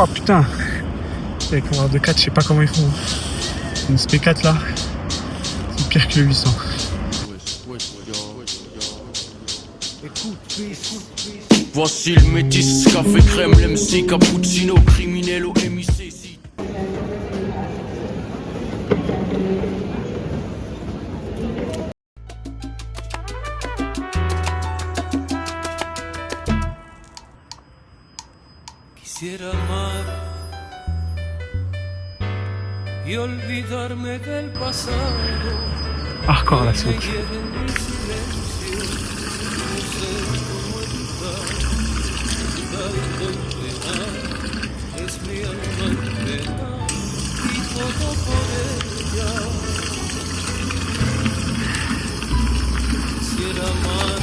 Oh putain, avec mon R2 4, je sais pas comment ils font. Une SP4 là, c'est pire que le 800. Voici le métis, café crème, l'MC, cappuccino, criminel au MIC. Quisiera amar y olvidarme del pasado. Hardcore la sauce. Es mi alma entera y todo por ella. Quisiera amar,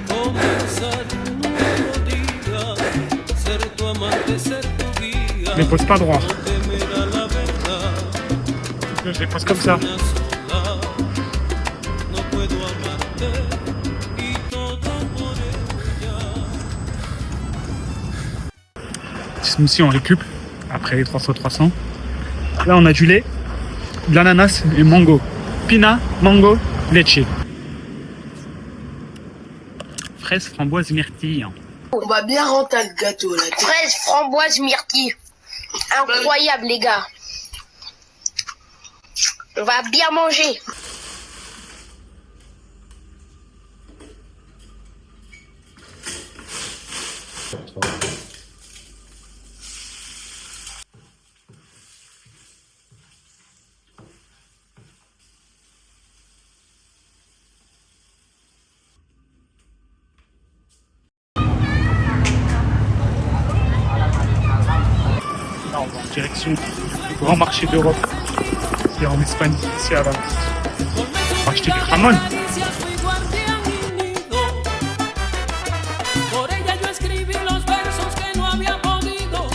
comenzar un nuevo día, ser tu amante, ser tu guía. Je les pose pas droit. No temer a la verdad. Je les pose comme ça. Una sola, no puedo amarte y todo por ella. Petit smoothie on récup après les 3x300. Là on a du lait, de l'ananas et mango. Pina, mango, leche. Fraise, framboise, myrtille. On va bien rentrer le gâteau là. Fraise, framboise, myrtille. Incroyable les gars. On va bien manger. Là, on va en direction du grand marché d'Europe qui est en Espagne, ici à Valence. On va acheter du jamón. Por ella yo escribí los versos que no había podido.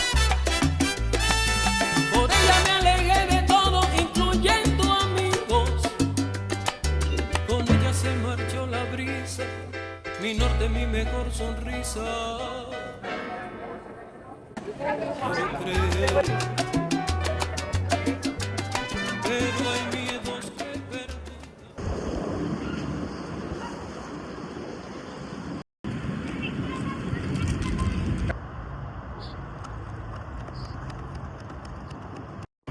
Por ella me alegué de todo, incluyendo amigos. Con ella se marchó la brisa, mi norte, mi mejor sonrisa. Quiero creer, pero hay miedos que perder.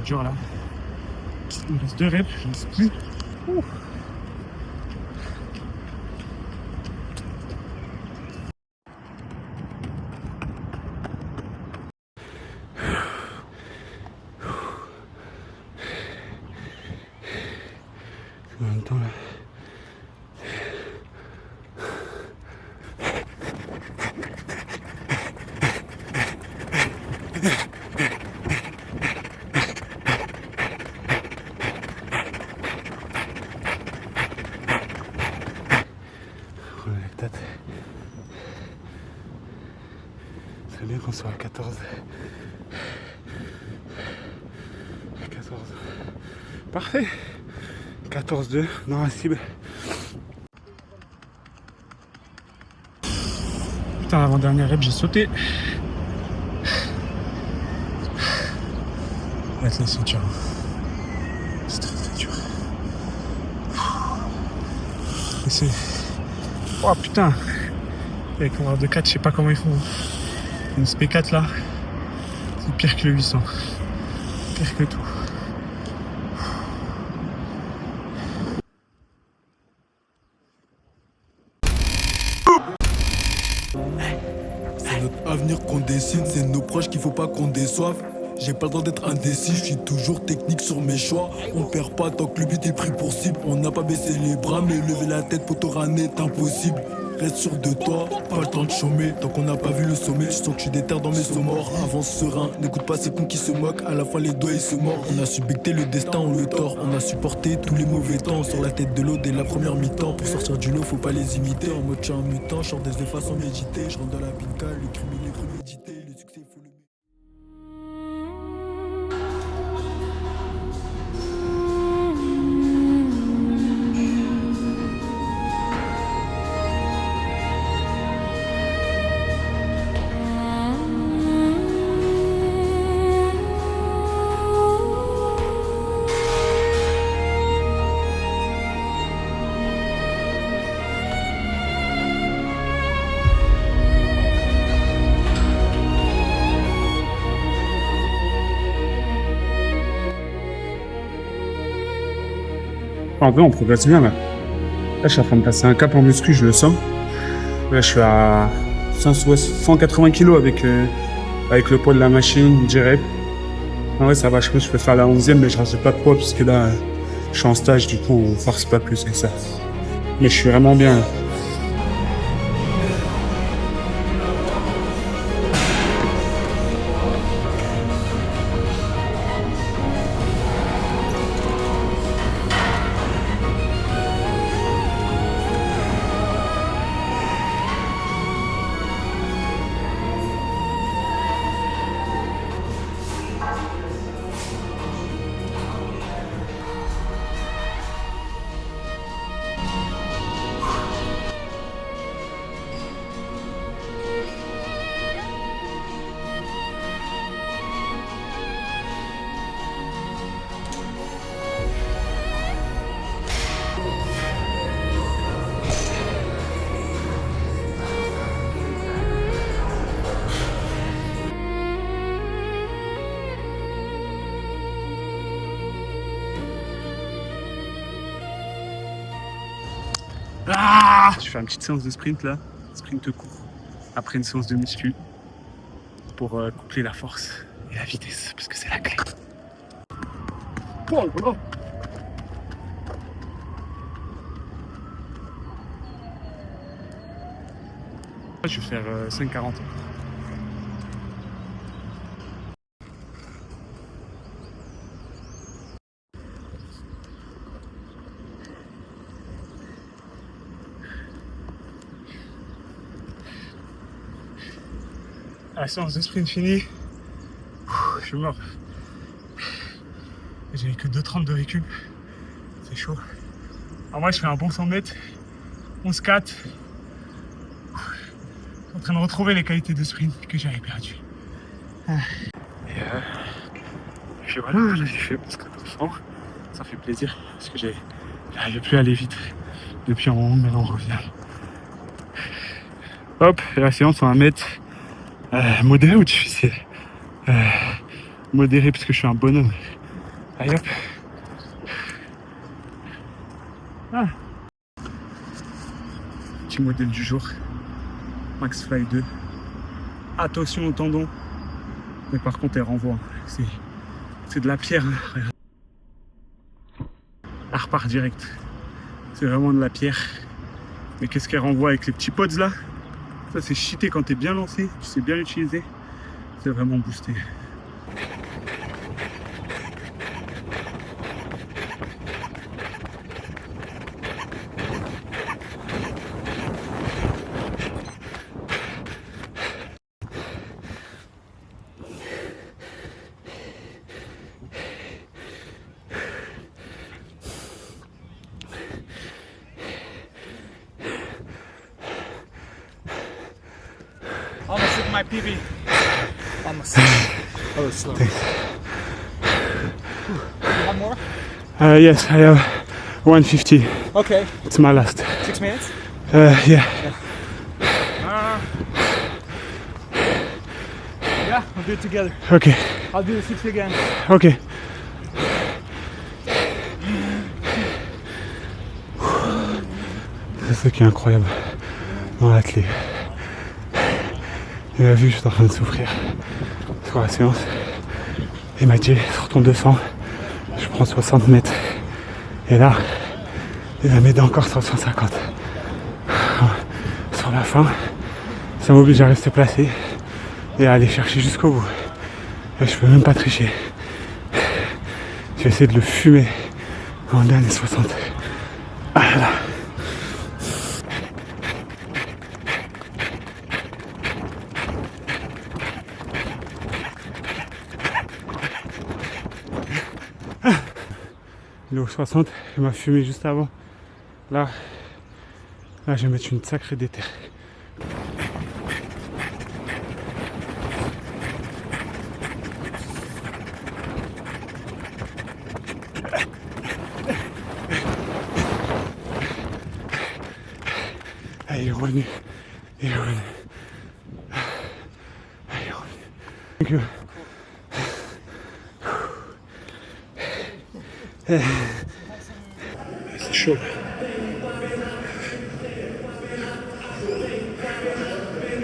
Dur là. Il me reste 2 reps, je ne sais plus. Ouh. En même temps là. Relève la tête. C'est bien qu'on soit à 14. 14. Parfait. 14-2 dans la cible. Putain, l'avant-dernière rep, j'ai sauté. Mettre la ceinture. C'est très très dur. Et c'est... Oh putain, avec mon R2 4, je sais pas comment ils font. Une SP4 là, c'est pire que le 800. Pire que tout. C'est notre avenir qu'on dessine, c'est nos proches qu'il faut pas qu'on déçoive. J'ai pas le droit d'être indécis, je suis toujours technique sur mes choix. On perd pas tant que le but est pris pour cible. On n'a pas baissé les bras, mais lever la tête pour t'aura est impossible. Reste sûr de toi, pas le temps de chômer. Tant qu'on n'a pas vu le sommet, je sens que je suis déter dans mes morts. Avance serein, n'écoute pas ces cons qui se moquent. À la fois les doigts ils se mordent. On a su becter le destin, on le tord. On a supporté tous les mauvais temps. Sur la tête de l'eau dès la première mi-temps. Pour sortir du lot, faut pas les imiter. En mode je suis un mutant, je sors des de façon méditée. Je rentre dans la pinka, le crime il est prémédité. Le succès faut le... peu en peu, on progresse bien là. Là, je suis en train de passer un cap en muscu, je le sens. Là, je suis à 180 kg avec le poids de la machine, 10 reps. En vrai, ça va, je pense que je peux faire la 11e, mais je rajoute pas de poids puisque là, je suis en stage, du coup, on force pas plus que ça. Mais je suis vraiment bien là. Je fais une petite séance de sprint là, sprint court, après une séance de muscu, pour coupler la force et la vitesse, parce que c'est la clé. Oh, oh. Je vais faire 5,40. La séance de sprint finie, je suis mort. J'avais que 2,30 de récup, c'est chaud. En vrai, je fais un bon 100 mètres, 11,4. Je suis en train de retrouver les qualités de sprint que j'avais perdues. Et puis voilà, j'ai fait parce que ça fait plaisir parce que j'arrivais plus à aller vite depuis un moment, maintenant on revient. Hop, et la séance on va mettre modéré ou difficile? Modéré parce que je suis un bonhomme. Allez hop. Ah. Petit modèle du jour. Max Fly 2. Attention au tendon. Mais par contre elle renvoie. C'est de la pierre. Hein. Elle repart direct. C'est vraiment de la pierre. Mais qu'est-ce qu'elle renvoie avec les petits pods là? Ça c'est cheaté quand t'es bien lancé, tu sais bien l'utiliser. C'est vraiment boosté. Almost hit my PB. Almost. Oh, slow. You have more? Yes, I have 150. Okay. It's my last. 6 minutes? Yeah. Yeah, we'll do it together. Okay. I'll do the 6 again. Okay. C'est ça qui est incroyable dans l'athlète. Il m'a vu, je suis en train de souffrir sur la séance. Il m'a dit, sur ton 200, je prends 60 mètres. Et là, il va m'aider encore sur 150. Sur la fin, ça m'oblige à rester placé et à aller chercher jusqu'au bout. Et je peux même pas tricher. Je vais essayer de le fumer en dernier 60. Ah là. Il est au 60, il m'a fumé juste avant. Là, je vais mettre une sacrée déterre. Ah, il est revenu. Il est revenu. Ah, il est revenu. Thank you. C'est chaud.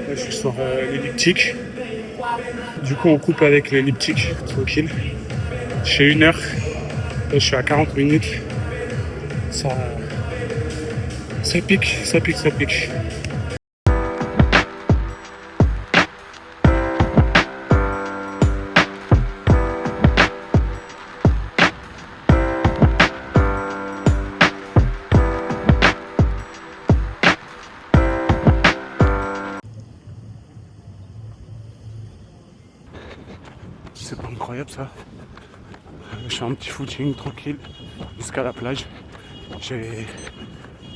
Là, je suis sur l'elliptique. Du coup, on coupe avec l'elliptique, tranquille. Je fais 1 heure. Là, je suis à 40 minutes. Ça pique, ça pique, ça pique. C'est pas incroyable ça. Je fais un petit footing tranquille jusqu'à la plage. J'ai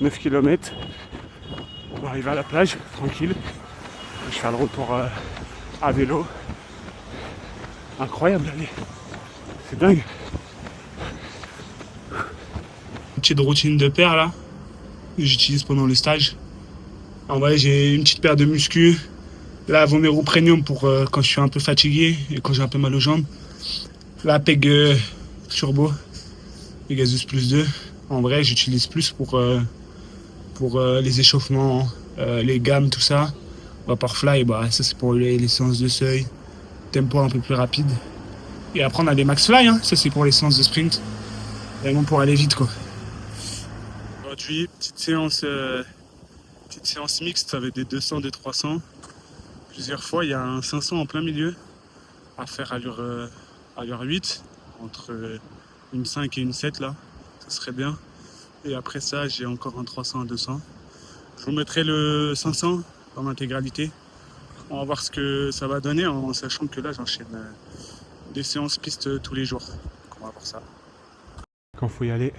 9 km pour arriver à la plage tranquille. Je fais le retour à vélo. Incroyable, allez. C'est dingue. Une petite routine de paire là que j'utilise pendant le stage. En vrai, j'ai une petite paire de muscu. Là, Vomero Premium pour quand je suis un peu fatigué et quand j'ai un peu mal aux jambes. La PEG Turbo, Pegasus Plus 2. En vrai, j'utilise plus pour les échauffements, les gammes, tout ça. Vaporfly, bah, ça c'est pour les séances de seuil. Tempo un peu plus rapide. Et après, on a les Maxfly, hein. Ça c'est pour les séances de sprint. Vraiment pour aller vite, quoi. Aujourd'hui, petite séance mixte avec des 200, des 300. Plusieurs fois, il y a un 500 en plein milieu à faire allure 8, entre une 5 et une 7 là, ça serait bien. Et après ça, j'ai encore un 300 à 200. Je vous mettrai le 500 dans l'intégralité. On va voir ce que ça va donner en sachant que là, j'enchaîne des séances pistes tous les jours. Donc on va voir ça. Quand faut y aller,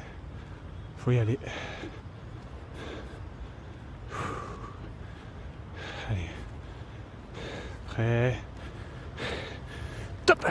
faut y aller. Allez. Prêt. Top.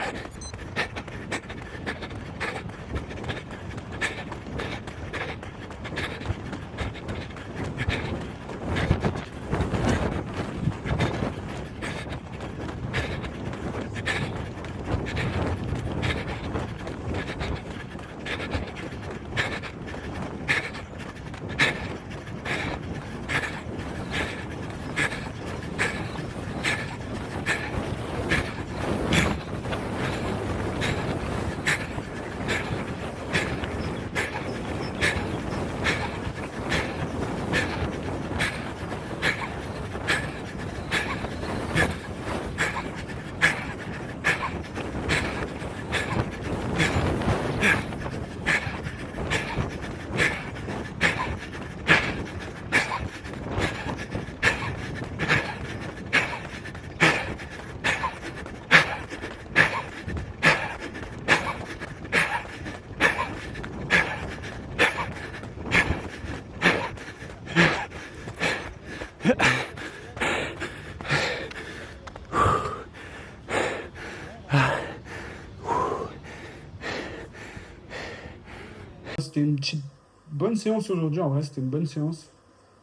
C'était une petite bonne séance aujourd'hui, en vrai c'était une bonne séance.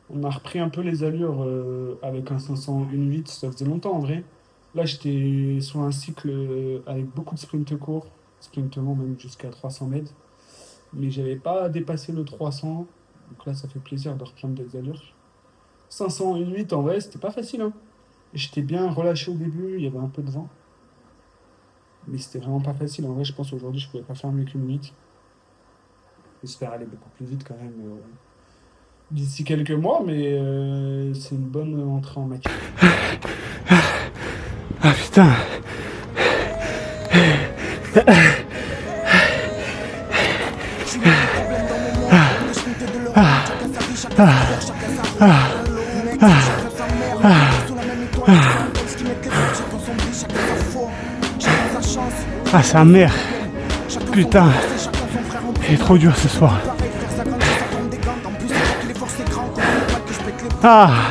On a repris un peu les allures avec un 500 1.8, ça faisait longtemps en vrai. Là j'étais sur un cycle avec beaucoup de sprints courts, sprint long même jusqu'à 300 mètres. Mais j'avais pas dépassé le 300, donc là ça fait plaisir de reprendre des allures. 500 1.8 en vrai c'était pas facile, hein. J'étais bien relâché au début, il y avait un peu de vent. Mais c'était vraiment pas facile, en vrai je pense aujourd'hui je pouvais pas faire mieux qu'une 8. J'espère aller beaucoup plus vite quand même d'ici quelques mois, mais c'est une bonne entrée en matière. Ah putain. Ah sa mère. Putain. C'est trop dur ce soir. Ah.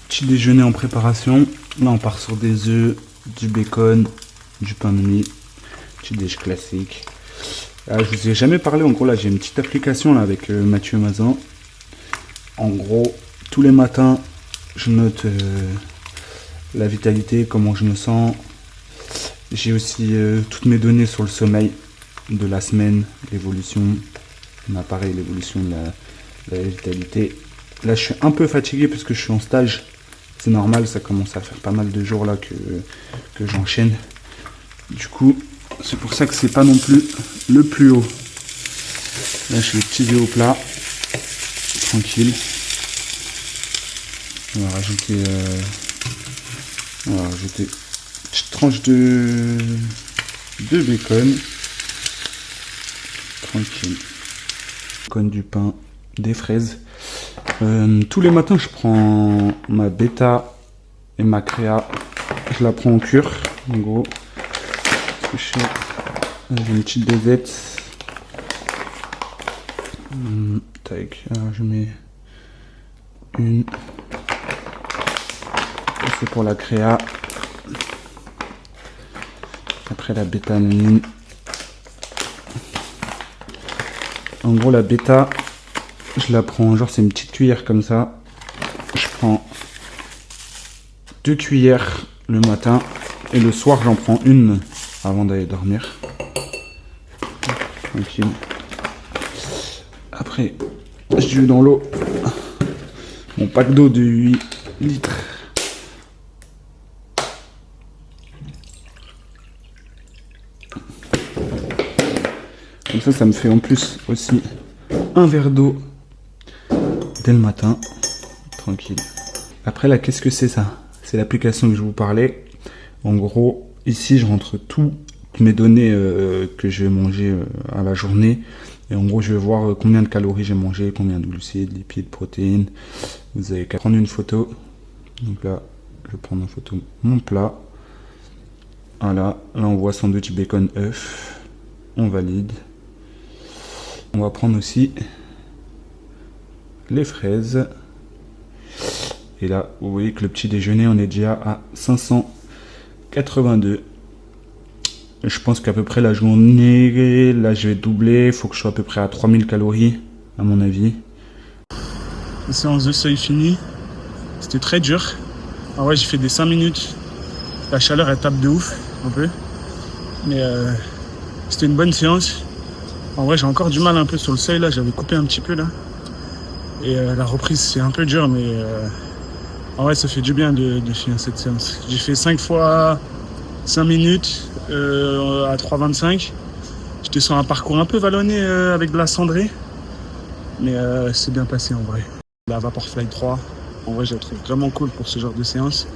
Petit déjeuner en préparation. Là on part sur des œufs, du bacon, du pain de mie. Petit déj classique. Là, je vous ai jamais parlé, en gros là j'ai une petite application là avec Mathieu Mazin. En gros, tous les matins je note la vitalité, comment je me sens, J'ai aussi toutes mes données sur le sommeil de la semaine, l'évolution, pareil, l'évolution de la vitalité. Là, je suis un peu fatigué parce que je suis en stage. C'est normal, ça commence à faire pas mal de jours là que j'enchaîne. Du coup, c'est pour ça que c'est pas non plus le plus haut. Là, je fais le petit vélo plat, tranquille. On va rajouter une petite tranche de bacon. Tranquille. Bacon, du pain, des fraises. Tous les matins, je prends ma bêta et ma créa. Je la prends en cure, en gros. J'ai une petite dosette. Tac, alors je mets une. C'est pour la créa. Après la bêta-alanine. En gros, la bêta, je la prends, genre c'est une petite cuillère comme ça. Je prends 2 cuillères le matin et le soir j'en prends une avant d'aller dormir. Tranquille. Après, j'ai eu dans l'eau mon pack d'eau de 8 litres. Comme ça me fait en plus aussi un verre d'eau dès le matin. Tranquille. Après là, qu'est-ce que c'est ça? C'est l'application que je vous parlais. En gros, ici, je rentre toutes mes données que je vais manger à la journée. Et en gros, je vais voir combien de calories j'ai mangé, combien de glucides, lipides, protéines. Vous avez qu'à prendre une photo. Donc là, je vais prendre en photo mon plat. Voilà, là on voit sandwich bacon œuf. On valide. On va prendre aussi les fraises. Et là, vous voyez que le petit déjeuner, on est déjà à 582. Je pense qu'à peu près la journée, là je vais doubler. Il faut que je sois à peu près à 3000 calories, à mon avis. La séance de seuil finie. C'était très dur. En vrai, j'ai fait des 5 minutes. La chaleur, elle tape de ouf, un peu. Mais c'était une bonne séance. En vrai, j'ai encore du mal un peu sur le seuil, là. J'avais coupé un petit peu, là. Et la reprise, c'est un peu dur, mais en vrai, ça fait du bien de finir cette séance. J'ai fait 5 fois 5 minutes à 3,25. J'étais sur un parcours un peu vallonné avec de la cendrée. Mais c'est bien passé, en vrai. La Vaporfly 3, en vrai, je la trouve vraiment cool pour ce genre de séance.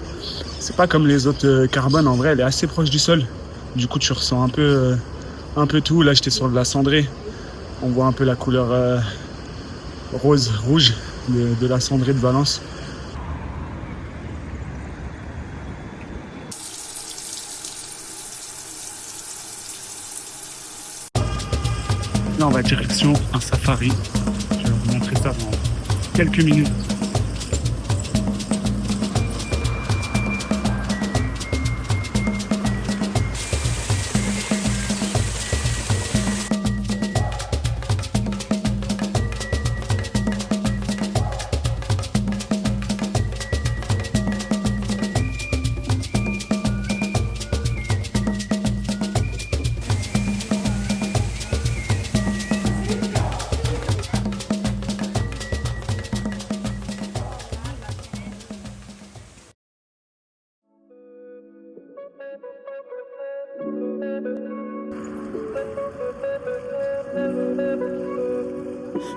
C'est pas comme les autres carbone, en vrai, elle est assez proche du sol. Du coup, tu ressens un peu tout. Là, j'étais sur de la cendrée. On voit un peu la couleur rouge de la cendrée de Valence. Là, on va direction un safari. Je vais vous montrer ça dans quelques minutes.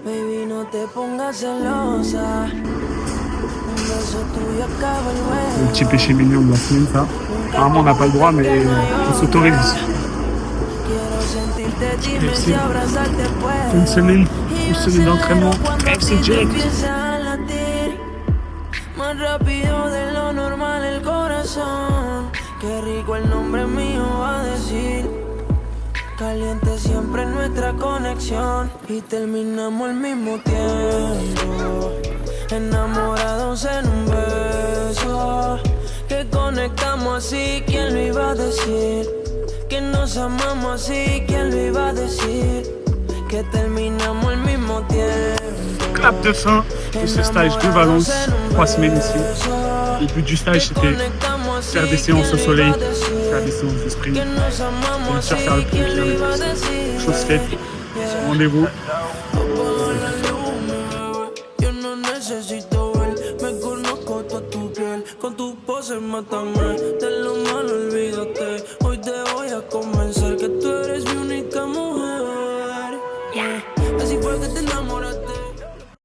Baby, no te pongas celosa. Un beso tuyo acaba el juego. Le petit péché mignon de la semaine, ça. Apparemment, on n'a pas le droit, mais on s'autorise. KFC. Une semaine d'entraînement. KFC direct. Más rápido de lo normal el corazón. Qué rico el nombre mío va a decir. Caliente siempre nuestra conexión. Y terminamos al mismo tiempo. Enamorados en un beso. Que conectamos así, ¿quién lo iba a decir? Que nos amamos así, ¿quién lo iba a decir? Que terminamos al mismo tiempo. Clap de fin de ce stage de Valence, 3 semaines ici. Le but du stage, c'était faire des séances au soleil, faire des séances de sprint. que nos amamos Bien sûr, así. faire le plus ¿Quién le iba a possible. decir? Chose faite. Rendez-vous. Apaga la luz, mi bebé. Yo no necesito ver. Me conozco toda tu piel. Con tu pose mátame.